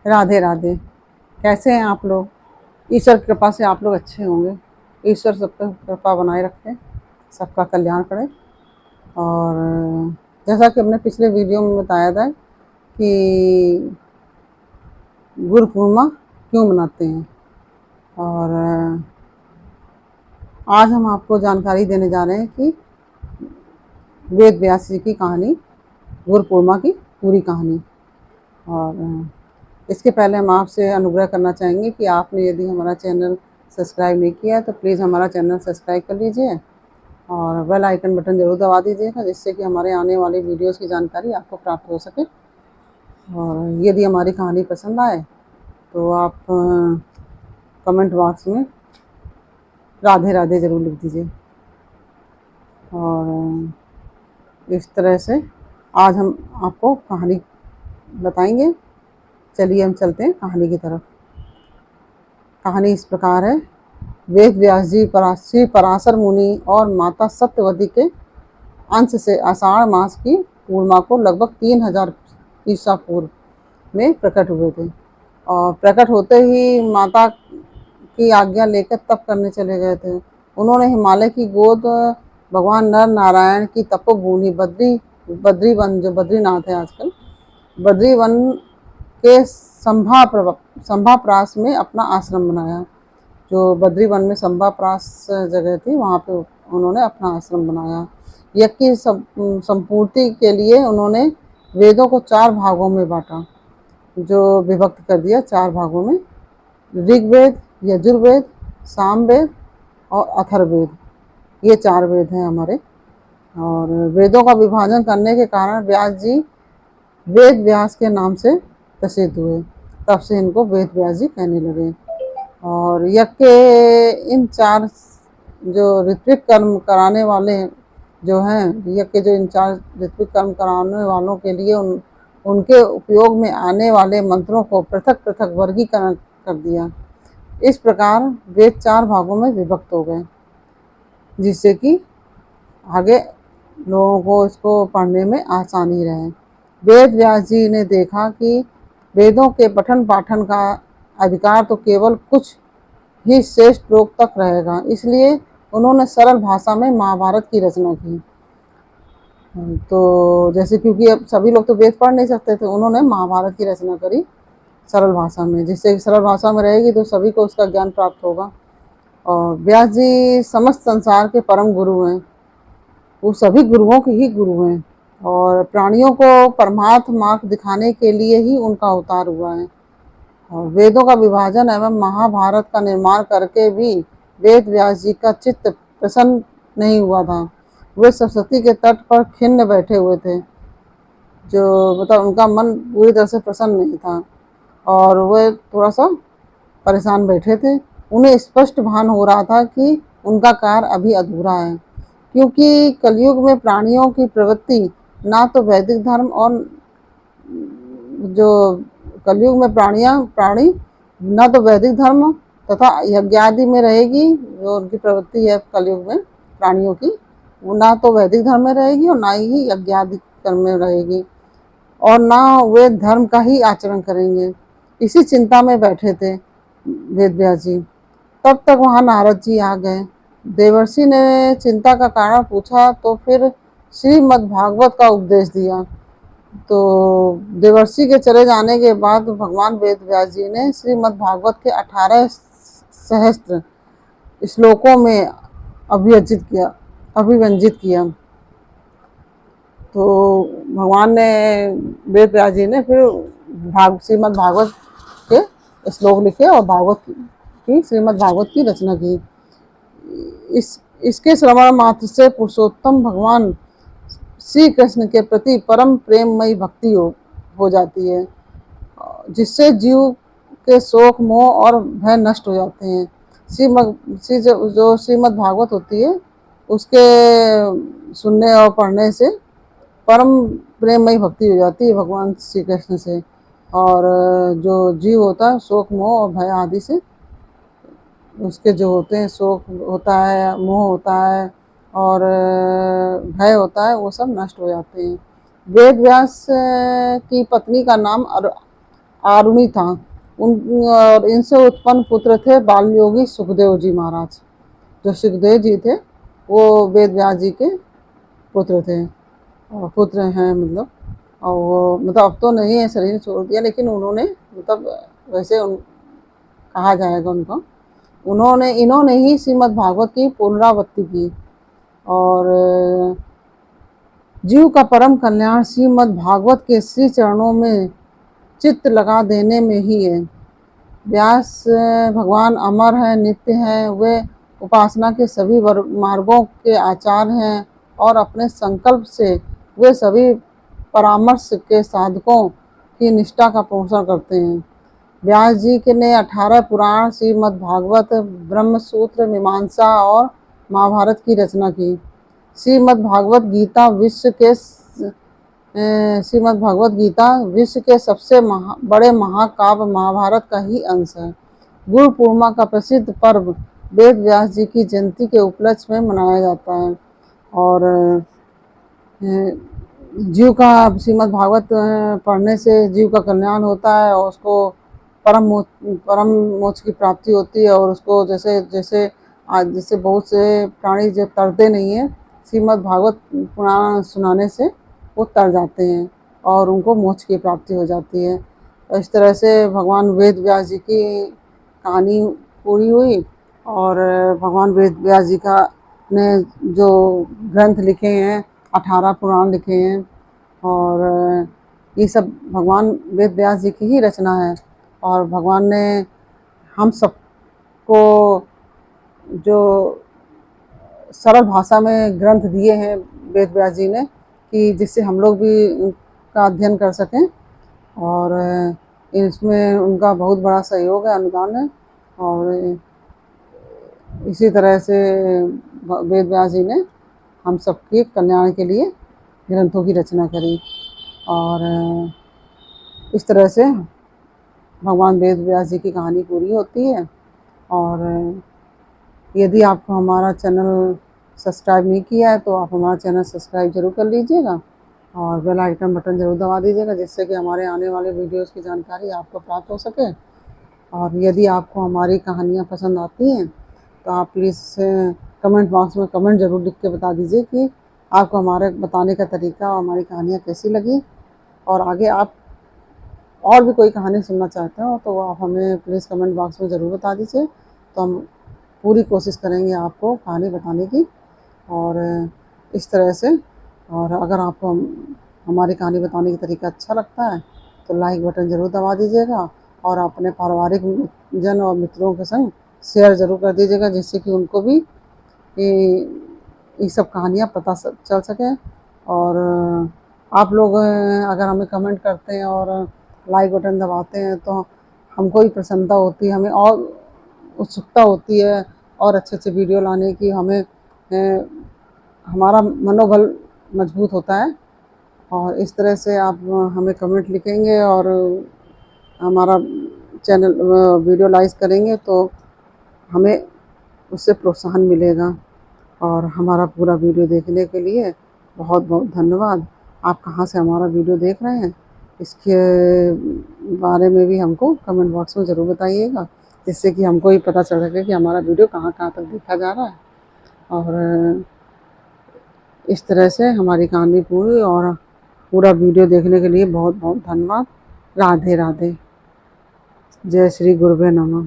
राधे राधे। कैसे हैं आप लोग? ईश्वर की कृपा से आप लोग अच्छे होंगे। ईश्वर सबका कृपा बनाए रखे, सबका कल्याण करे। और जैसा कि हमने पिछले वीडियो में बताया था कि गुरु पूर्णिमा क्यों मनाते हैं, और आज हम आपको जानकारी देने जा रहे हैं कि वेद व्यास जी की कहानी, गुरु पूर्णिमा की पूरी कहानी। और इसके पहले हम आपसे अनुग्रह करना चाहेंगे कि आपने यदि हमारा चैनल सब्सक्राइब नहीं किया है तो प्लीज़ हमारा चैनल सब्सक्राइब कर लीजिए और बेल आइकन बटन ज़रूर दबा दीजिएगा, जिससे कि हमारे आने वाली वीडियोस की जानकारी आपको प्राप्त हो सके। और यदि हमारी कहानी पसंद आए तो आप कमेंट बॉक्स में राधे राधे ज़रूर लिख दीजिए। और इस तरह से आज हम आपको कहानी बताएंगे। चलिए हम चलते हैं कहानी की तरफ। कहानी इस प्रकार है। वेद व्यास जी श्री पराशर मुनि और माता सत्यवती के अंश से आषाढ़ मास की पूर्णिमा को लगभग 3000 ईसा पूर्व में प्रकट हुए थे। और प्रकट होते ही माता की आज्ञा लेकर तप करने चले गए थे। उन्होंने हिमालय की गोद भगवान नर नारायण की तपोभूमि बद्री वन, जो बद्रीनाथ है आजकल, बद्री वन के संभाप्रास में अपना आश्रम बनाया। जो बद्री वन में संभाप्रास जगह थी, वहाँ पे उन्होंने अपना आश्रम बनाया। यज्ञ की संपूर्ति के लिए उन्होंने वेदों को 4 भागों में बांटा, जो विभक्त कर दिया 4 भागों में। ऋग्वेद, यजुर्वेद, सामवेद और अथर्ववेद, ये 4 वेद हैं हमारे। और वेदों का विभाजन करने के कारण व्यास जी वेद व्यास के नाम से प्रसिद्ध हुए। तब से इनको वेद व्यास जी कहने लगे। और यज्ञ के इन 4 जो ऋत्विक कर्म कराने वाले जो हैं, यज्ञ के जो इन 4 ऋत्विक कर्म कराने वालों के लिए उनके उपयोग में आने वाले मंत्रों को पृथक पृथक वर्गीकरण कर दिया। इस प्रकार वेद 4 भागों में विभक्त हो गए, जिससे कि आगे लोगों को इसको पढ़ने में आसानी रहे। वेद व्यास जी ने देखा कि वेदों के पठन पाठन का अधिकार तो केवल कुछ ही श्रेष्ठ लोग तक रहेगा, इसलिए उन्होंने सरल भाषा में महाभारत की रचना की। तो जैसे, क्योंकि अब सभी लोग तो वेद पढ़ नहीं सकते थे, उन्होंने महाभारत की रचना करी सरल भाषा में, जिससे सरल भाषा में रहेगी तो सभी को उसका ज्ञान प्राप्त होगा। और व्यास जी समस्त संसार के परम गुरु हैं, वो सभी गुरुओं के ही गुरु हैं, और प्राणियों को परमार्थ मार्ग दिखाने के लिए ही उनका अवतार हुआ है। और वेदों का विभाजन एवं महाभारत का निर्माण करके भी वेद व्यास जी का चित्त प्रसन्न नहीं हुआ था। वे सरस्वती के तट पर खिन्न बैठे हुए थे, जो मतलब उनका मन पूरी तरह से प्रसन्न नहीं था, और वे थोड़ा सा परेशान बैठे थे। उन्हें स्पष्ट भान हो रहा था कि उनका कार्य अभी अधूरा है, क्योंकि कलयुग में प्राणियों की प्रवृत्ति ना तो वैदिक धर्म और जो कलयुग में प्राणी न तो वैदिक धर्म तथा यज्ञादि में रहेगी, जो उनकी प्रवृत्ति है कलयुग में प्राणियों की, वो ना तो वैदिक धर्म में रहेगी और ना ही यज्ञादि कर्म में रहेगी, और ना वे धर्म का ही आचरण करेंगे। इसी चिंता में बैठे थे वेद व्यास जी। तब तक वहाँ नारद जी आ गए। देवर्षि ने चिंता का कारण पूछा तो फिर श्रीमद् भागवत का उपदेश दिया। तो देवर्षि के चले जाने के बाद भगवान वेद व्यास जी ने श्रीमद् भागवत के 18 सहस्त्र श्लोकों में अभिव्यंजित किया। तो भगवान ने, वेद व्यास जी ने फिर श्रीमद् भागवत के श्लोक लिखे और भागवत की श्रीमद् भागवत की रचना की। इसके श्रवण मात्र से पुरुषोत्तम भगवान श्री कृष्ण के प्रति परम प्रेममयी भक्ति हो जाती है, जिससे जीव के शोक मोह और भय नष्ट हो जाते हैं। जो श्रीमद् भागवत होती है, उसके सुनने और पढ़ने से परम प्रेममयी भक्ति हो जाती है भगवान श्री कृष्ण से, और जो जीव होता है शोक मोह और भय आदि से, उसके जो होते हैं, शोक होता है, मोह होता है और भय होता है, वो सब नष्ट हो जाते हैं। वेद व्यास की पत्नी का नाम आरुणि था। और इनसे उत्पन्न पुत्र थे बाल योगी सुखदेव जी महाराज। जो सुखदेव जी थे वो वेद व्यास जी के पुत्र थे, और पुत्र हैं मतलब। और वो मतलब अब तो नहीं है, शरीर छोड़ दिया, लेकिन उन्होंने मतलब वैसे कहा जाएगा उनको, इन्होंने ही श्रीमद् भागवत की पुनरावृत्ति की। और जीव का परम कल्याण श्रीमद् भागवत के श्री चरणों में चित्त लगा देने में ही है। व्यास भगवान अमर हैं, नित्य हैं, वे उपासना के सभी मार्गों के आचार्य हैं, और अपने संकल्प से वे सभी परामर्श के साधकों की निष्ठा का पोषण करते हैं। व्यास जी के ने 18 पुराण, श्रीमद् भागवत, ब्रह्म सूत्र, मीमांसा और महाभारत की रचना की। श्रीमद् भागवत गीता विश्व के सबसे बड़े महाकाव्य महाभारत का ही अंश है। गुरु पूर्णिमा का प्रसिद्ध पर्व वेद व्यास जी की जयंती के उपलक्ष्य में मनाया जाता है। और जीव का श्रीमद् भागवत पढ़ने से जीव का कल्याण होता है, और उसको परम मोक्ष की प्राप्ति होती है। और उसको जैसे बहुत से प्राणी जब तरते नहीं है, श्रीमद् भागवत पुराण सुनाने से वो तर जाते हैं और उनको मोक्ष की प्राप्ति हो जाती है। तो इस तरह से भगवान वेद व्यास जी की कहानी पूरी हुई। और भगवान वेद व्यास जी का ने जो ग्रंथ लिखे हैं, 18 पुराण लिखे हैं, और ये सब भगवान वेद व्यास जी की ही रचना है। और भगवान ने हम सबको जो सरल भाषा में ग्रंथ दिए हैं वेद व्यास जी ने, कि जिससे हम लोग भी उनका अध्ययन कर सकें। और इसमें उनका बहुत बड़ा सहयोग है, अनुदान है। और इसी तरह से वेद व्यास जी ने हम सबके कल्याण के लिए ग्रंथों की रचना करी। और इस तरह से भगवान वेद व्यास जी की कहानी पूरी होती है। और यदि आपको हमारा चैनल सब्सक्राइब नहीं किया है तो आप हमारा चैनल सब्सक्राइब जरूर कर लीजिएगा, और बेल आइकन बटन ज़रूर दबा दीजिएगा, जिससे कि हमारे आने वाले वीडियोस की जानकारी आपको प्राप्त हो सके। और यदि आपको हमारी कहानियाँ पसंद आती हैं तो आप प्लीज़ कमेंट बॉक्स में कमेंट ज़रूर लिख के बता दीजिए कि आपको हमारे बताने का तरीका और हमारी कहानियाँ कैसी लगी। और आगे आप और भी कोई कहानी सुनना चाहते हो तो आप हमें प्लीज़ कमेंट बॉक्स में ज़रूर बता दीजिए, तो हम पूरी कोशिश करेंगे आपको कहानी बताने की। और इस तरह से, और अगर आपको हमारी कहानी बताने का तरीका अच्छा लगता है तो लाइक बटन ज़रूर दबा दीजिएगा, और अपने पारिवारिक जन और मित्रों के संग शेयर ज़रूर कर दीजिएगा, जिससे कि उनको भी ये सब कहानियाँ पता चल सकें। और आप लोग अगर हमें कमेंट करते हैं और लाइक बटन दबाते हैं तो हमको भी प्रसन्नता होती है, हमें और उत्सुकता होती है और अच्छे अच्छे वीडियो लाने की। हमें हमारा मनोबल मजबूत होता है। और इस तरह से आप हमें कमेंट लिखेंगे और हमारा चैनल वीडियो लाइक करेंगे तो हमें उससे प्रोत्साहन मिलेगा। और हमारा पूरा वीडियो देखने के लिए बहुत बहुत धन्यवाद। आप कहाँ से हमारा वीडियो देख रहे हैं इसके बारे में भी हमको कमेंट बॉक्स में ज़रूर बताइएगा, जिससे कि हमको ही पता चल सके कि हमारा वीडियो कहाँ कहाँ तक देखा जा रहा है। और इस तरह से हमारी कहानी पूरी, और पूरा वीडियो देखने के लिए बहुत बहुत धन्यवाद। राधे राधे। जय श्री गुरुवे नमः।